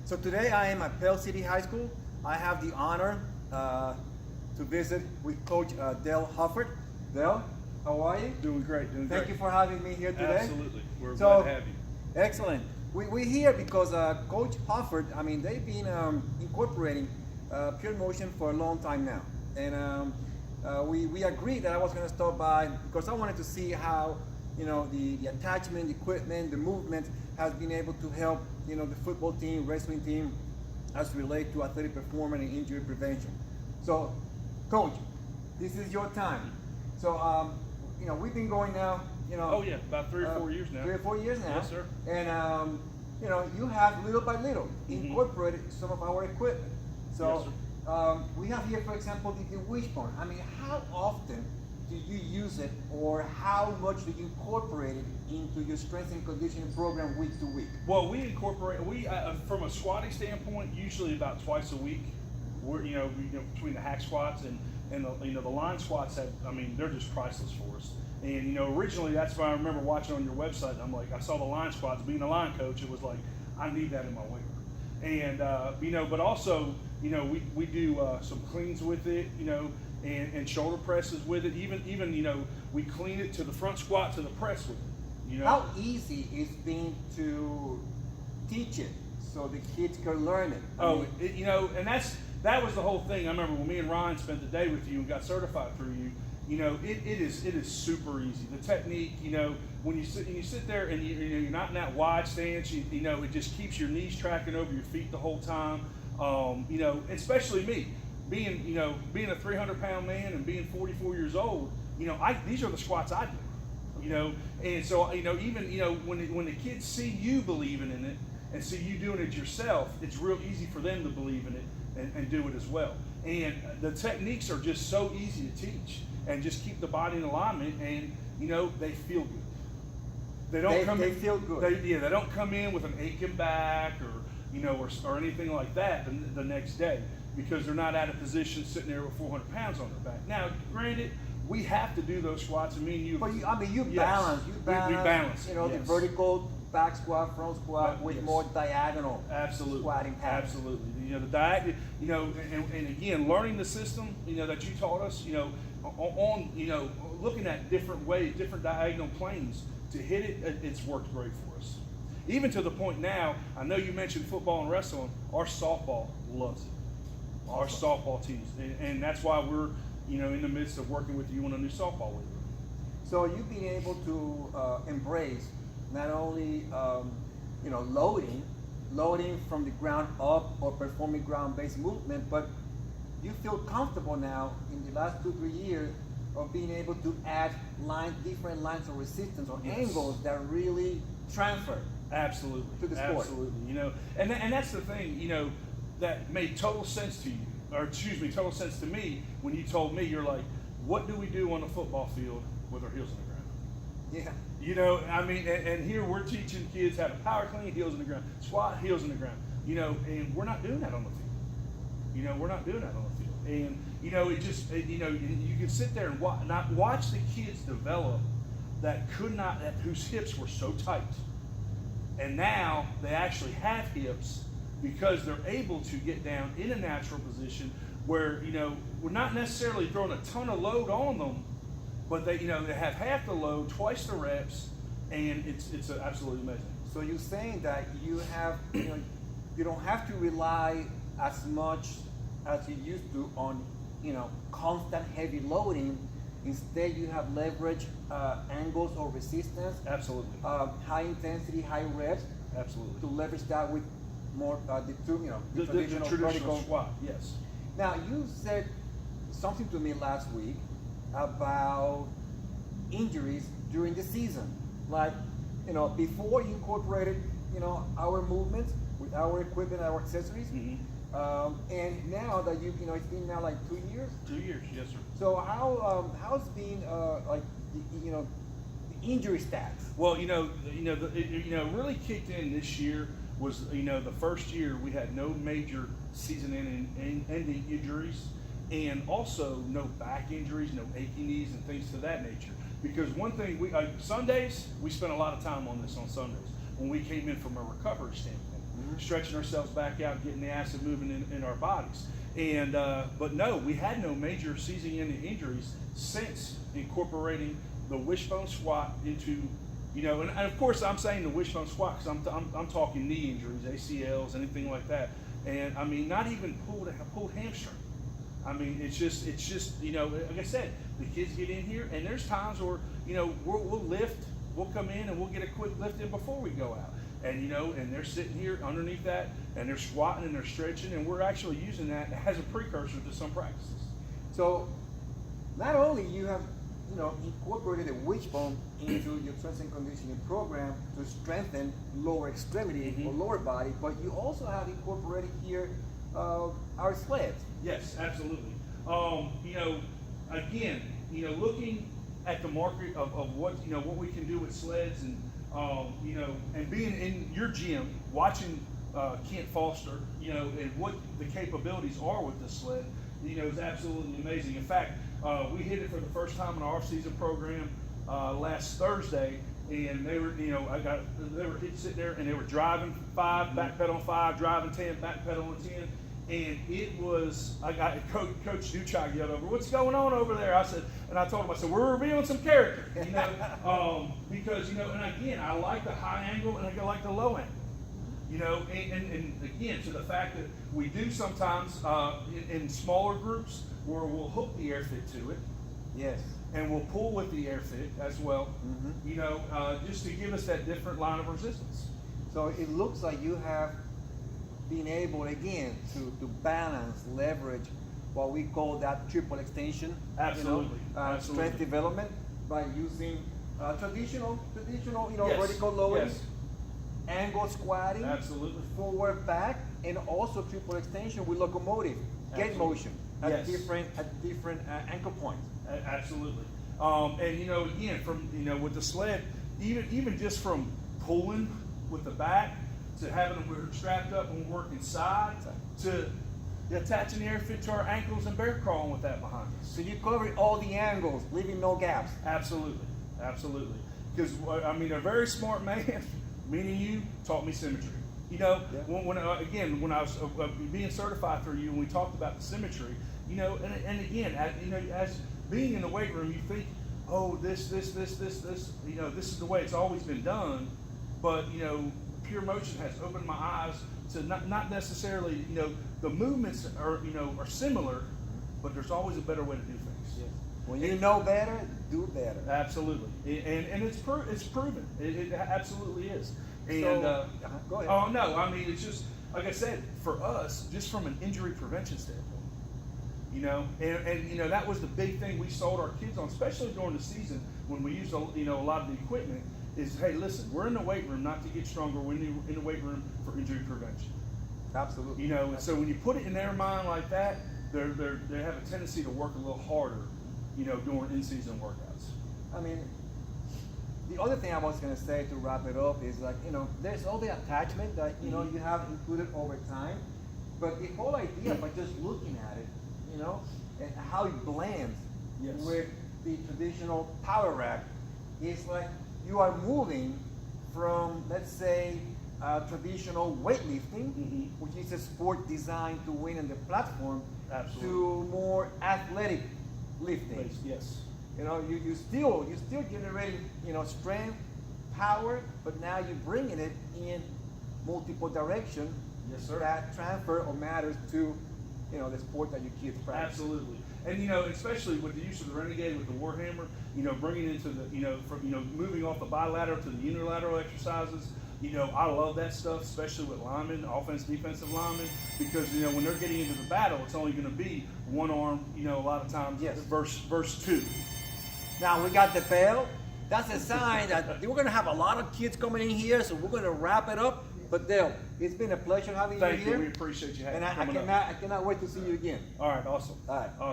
So today I am at Pell City High School. I have the honor to visit with Coach Dale Hufford. Dale, how are you? Doing great, doing great. Thank you for having me here today. Absolutely, we're glad to have you. Excellent. We're here because Coach Hufford, I mean, they've been incorporating pure motion for a long time now. And we agreed that I was going to stop by because I wanted to see how, you know, the attachment, the equipment, the movement has been able to help, you know, the football team, wrestling team, as relate to athletic performance and injury prevention. So, Coach, this is your time. So, you know, we've been going now, you know. Oh yeah, about 3 or 4 years now. 3 or 4 years now. Yes, sir. And, you know, you have little by little incorporated some of our equipment. So, Yes, we have here, for example, the wishbone. I mean, how often do you use it, or how much do you incorporate it into your strength and conditioning program week to week? Well, we incorporate, from a squatting standpoint, usually about twice a week. We're, between the hack squats and the line squats have, I mean, they're just priceless for us. And, you know, originally that's why I remember watching on your website, and I'm like, I saw the line squats. Being a line coach, it was like, I need that in my weight room. And, you know, but also, you know, we do some cleans with it, you know, and shoulder presses with it. Even you know, we clean it to the front squat to the press with it. You know, How easy it's been to teach it so the kids can learn it? You know, and that was the whole thing. I remember when me and Ryan spent the day with you and got certified through you. You know, it is super easy. The technique, you know, when you sit there and you're not in that wide stance, you know, it just keeps your knees tracking over your feet the whole time. You know, especially me, being a 300-pound man and being 44 years old, you know, these are the squats I do, you know, and so, you know, even, you know, when the kids see you believing in it and see you doing it yourself, it's real easy for them to believe in it and do it as well. And the techniques are just so easy to teach and just keep the body in alignment, and, you know, they feel good. They feel good. They don't come in with an aching back you know, or anything like that the next day, because they're not out of position sitting there with 400 pounds on their back. Now, granted, we have to do those squats, and me and you. But I mean, you yes, balance. You balance. We balance. You know, yes. the vertical back squat, front squat with yes. more diagonal. Absolutely. Squatting pattern. Absolutely. You know, the diet. You know, and again, learning the system. You know, that you taught us. You know, on you know, looking at different ways, different diagonal planes to hit it. It's worked great for us. Even to the point now, I know you mentioned football and wrestling, our softball loves it. Our softball teams. And that's why we're, you know, in the midst of working with you on a new softball league. So you've been able to embrace not only, you know, loading from the ground up or performing ground-based movement, but you feel comfortable now in the last 2-3 years of being able to add different lines of resistance or yes. angles that really transfer. Absolutely. To the sport. Absolutely. You know, and that's the thing, you know, that made total sense to you, or excuse me, total sense to me when you told me, you're like, what do we do on the football field with our heels in the ground? Yeah. You know, I mean, and here we're teaching kids how to power clean, heels in the ground, squat, heels in the ground, you know, and we're not doing that on the field. You know, we're not doing that on the field. And, you know, you know, you can sit there and watch the kids develop whose hips were so tight. And now they actually have hips because they're able to get down in a natural position where, you know, we're not necessarily throwing a ton of load on them, but they have half the load, twice the reps, and it's absolutely amazing. So you're saying that you don't have to rely as much as you used to on, you know, constant heavy loading. Instead, you have leverage angles or resistance. Absolutely. High intensity, high reps. Absolutely. To leverage that with more the traditional vertical squat. Yes. Now, you said something to me last week about injuries during the season. Like, you know, before you incorporated, you know, our movements with our equipment, our accessories. Mm-hmm. And now that you know, it's been now like 2 years. 2 years, yes, sir. So how's been like the injury stats? Well, it really kicked in this year was, you know, the first year we had no major season-ending injuries, and also no back injuries, no aching knees, and things to that nature. Because one thing Sundays we spent a lot of time on this on Sundays when we came in from a recovery standpoint. stretching ourselves back out, getting the acid moving in our bodies. And but no, we had no major season-ending injuries since incorporating the wishbone squat into, and of course I'm saying the wishbone squat because I'm talking knee injuries, ACLs, anything like that, and I mean not even pulled hamstring. I mean it's just like I said, the kids get in here and there's times where we'll lift, we'll come in and we'll get a quick lift in before we go out. And and they're sitting here underneath that, and they're squatting and they're stretching, and we're actually using that as a precursor to some practices. So, not only you have incorporated the wishbone into your strength and conditioning program to strengthen lower extremity or lower body, but you also have incorporated here our sleds. Yes, absolutely. Again, looking at the market of what what we can do with sleds and. And being in your gym, watching Kent Foster, and what the capabilities are with the sled, is absolutely amazing. In fact, we hit it for the first time in our off-season program last Thursday, and they were, they were sitting there and they were driving 5, back pedal on 5, driving 10, back pedal on 10. And it was, I got Coach Duchak yelled over, "What's going on over there?" I said, and I told him, I said, "We're revealing some character, because, and again, I like the high angle and I like the low angle, and again, to the fact that we do sometimes in smaller groups where we'll hook the air fit to it. Yes. And we'll pull with the air fit as well, just to give us that different line of resistance. So it looks like you have being able again to balance, leverage what we call that triple extension. Absolutely. Strength development by using traditional, Yes. vertical lowering, Yes. angle squatting, Absolutely. forward back, and also triple extension with locomotive, gait Absolutely. motion at Yes. different ankle points. Absolutely. And again, from with the sled, even just from pulling with the back to having them strapped up and working side to attaching the air fit to our ankles and bear crawling with that behind us. So you cover all the angles, leaving no gaps. Absolutely, absolutely. Because a very smart man, meaning you, taught me symmetry. When I was being certified through you, and we talked about the symmetry, and again, as being in the weight room, you think, oh, this, this is the way it's always been done, but pure motion has opened my eyes to not necessarily, the movements are similar, but there's always a better way to do things. Yes. When you know better, do better. Absolutely, and it's proven. It absolutely is. And go ahead. oh no, it's just like I said, for us, just from an injury prevention standpoint, and that was the big thing we sold our kids on, especially during the season when we used a lot of the equipment. Is, hey, listen, we're in the weight room not to get stronger. We're in the weight room for injury prevention. Absolutely. And so when you put it in their mind like that, they have a tendency to work a little harder, during in-season workouts. The other thing I was going to say to wrap it up is there's all the attachment that you have included over time, but the whole idea by just looking at it, and how it blends Yes. with the traditional power rack is like you are moving from, let's say, traditional weightlifting, which is a sport designed to win on the platform, Absolutely. to more athletic lifting. Yes. You still generating strength, power, but now you're bringing it in multiple direction. Yes, sir. That transfer or matters to the sport that your kids practice. Absolutely. And especially with the use of the Renegade with the Warhammer, bringing into the from moving off the bilateral to the unilateral exercises. I love that stuff, especially with linemen, offense, defensive linemen, because when they're getting into the battle, it's only going to be one arm, a lot of times, Yes. versus two. Now we got the Pell. That's a sign that we're going to have a lot of kids coming in here, so we're going to wrap it up. But Dale, it's been a pleasure having Thank you you. here. We appreciate you And coming up. I cannot wait to see you again. All right, awesome. All right.